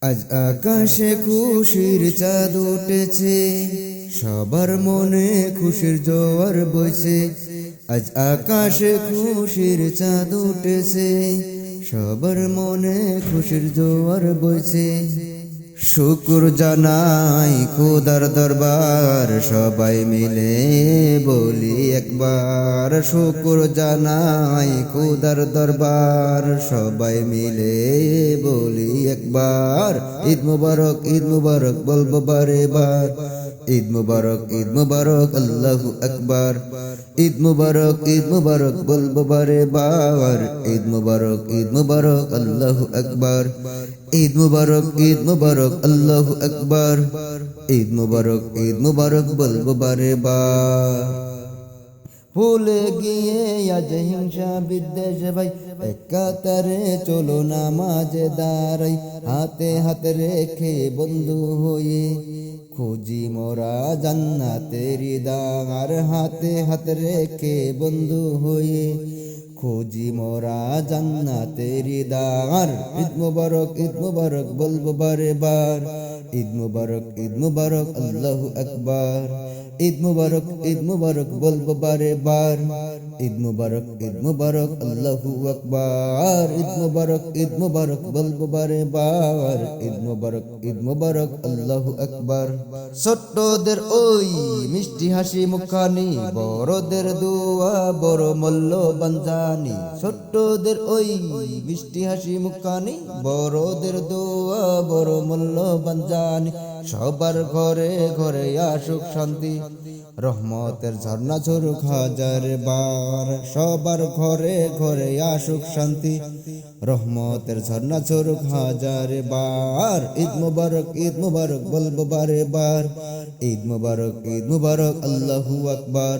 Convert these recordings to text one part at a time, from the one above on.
আজ আকাশে খুশির চাঁদ উঠেছে, সবার মনে খুশির জোয়ার বইছে। আজ আকাশে খুশির চাঁদ উঠেছে, সবার মনে খুশির জোয়ার বইছে। শুকুর জানাই খোদার দরবার, সবাই মিলে বলি একবার। শুকুর জানাই খোদার দরবার, সবাই মিলে বলি একবার। ঈদ মুবারক, ঈদ মুবারক বলবো বারে বার। ঈদ মুবারক, ঈদ মুবারক আল্লাহু আকবার। ঈদ মুবারক, ঈদ মুবারক বলবো বারে বার। ঈদ মুবারক, ঈদ মুবারক আল্লাহু আকবার। ঈদ মুবারক, ঈদ মুবারক আল্লাহু আকবার। ঈদ মুবারক, ঈদ মুবারক বলবো বারে বার। ভুলে গিয়ে আজ হিংসা বিদ্বেষ ভাই, এক কাতারে চলো নামাজে দাঁড়াই। হাতে হাত রেখে বন্ধু হয়ে খুঁজি মোরা জান্নাতের দ্বার। হাতে হাত রেখে বন্ধু হয়ে খুঁজি মোরা জান্নাতের দ্বার। ঈদ মুবারক, ঈদ মুবারক বলবো বারে বার। ঈদ মুবারক, ঈদ মুবারক আল্লাহু আকবার। ঈদ মুবারক, ঈদ মুবারক বলবো বারে বার। ঈদ মুবারক, ঈদ মুবারক আল্লাহু আকবার। ঈদ মুবারক, ঈদ মুবারক বলবো বারে বার। ঈদ মুবারক, ঈদ মুবারক আল্লাহু আকবার। ছোট্টদের ওই মিষ্টি হাসি মুখখানি, বড়দের দোয়া বড় মূল্যবান জানি। ছোট্টদের ওই মিষ্টি হাসি মুখখানি, বড়দের দোয়া বড় মূল্যবান জানি। সবার ঘরে ঘরে আসুক শান্তি, রহমতের ঝর্ণা ঝরুক হাজার বার। সবার ঘরে ঘরে আসুক শান্তি, রহমতের ঝর্ণা ঝরুক হাজার বার। ঈদ মুবারক, ঈদ মুবারক বলবো বারে বার। ঈদ মুবারক, ঈদ মুবারক আল্লাহু আকবার।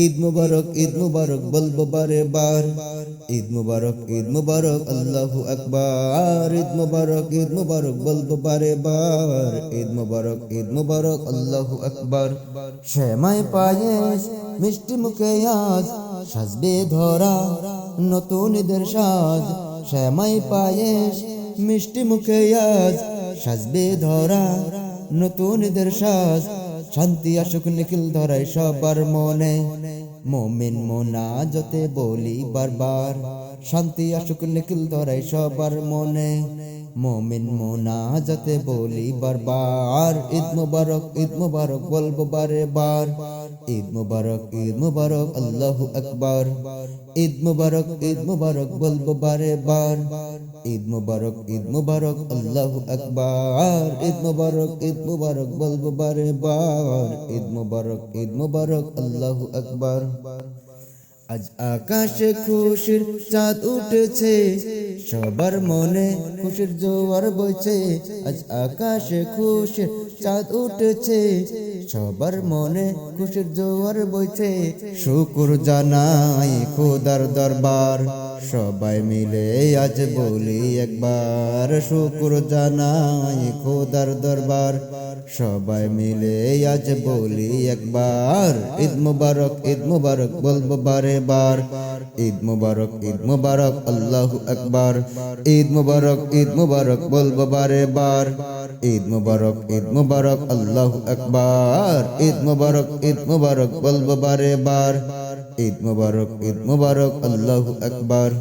ঈদ মুবারক, ঈদ মুবারক বলবো বারে বার। ঈদ মুবারক, ঈদ মুবারক আল্লাহু আকবার। ঈদ মুবারক, ঈদ মুবারক বলবো বারে বার। ঈদ মুবারক, ঈদ মুবারক আল্লাহু আকবার। সেমাই পায়েস মিষ্টি মুখে আজ সাজবে ধরা নতুন ঈদের সাজ। সেমাই পায়েস মিষ্টি মুখে আজ সাজবে ধরা নতুন ঈদের সাজ। শান্তি আসুক নিখিল ধরাই সবার মনে, মুমিন মুনাজাতে বলি বারবার। শান্তি আসুক নিখিল ধরাই সবার মনে, মুমিন মুনাজাতে বলি বারবার। ঈদ মুবারক, ঈদ মুবারক বলবো বারে বার। ঈদ মুবারক, ঈদ মুবারক আল্লাহু আকবার। ঈদ মুবারক, ঈদ মুবারক বলবো বারে বার। ঈদ মুবারক, ঈদ মুবারক আল্লাহু আকবার। ঈদ মুবারক, ঈদ মুবারক বলবো বারে বার। ঈদ মুবারক, ঈদ মুবারক আল্লাহু আকবার। আজ আকাশে খুশির চাঁদ উঠেছে, সবার মনে খুশির জোয়ার বইছে। আজ আকাশে খুশির চাঁদ উঠেছে, সবার মনে খুশির জোয়ার বইছে। শুকুর জানাই খোদার দরবার, সবাই মিলে আজ বলি একবার। শুকুর জানাই খোদার দরবার, সবাই মিলে আজ বলি একবার। ঈদ মুবারক, ঈদ মুবারক বলবো বারে বার। ঈদ মুবারক, ঈদ মুবারক আল্লাহু আকবার। ঈদ মুবারক, ঈদ মুবারক বলবো বারে বার। ঈদ মুবারক, ঈদ মুবারক আল্লাহু আকবার। ঈদ মুবারক, ঈদ মুবারক বলবো বারে বার। ঈদ মুবারক, ঈদ মুবারক আল্লাহু আকবার।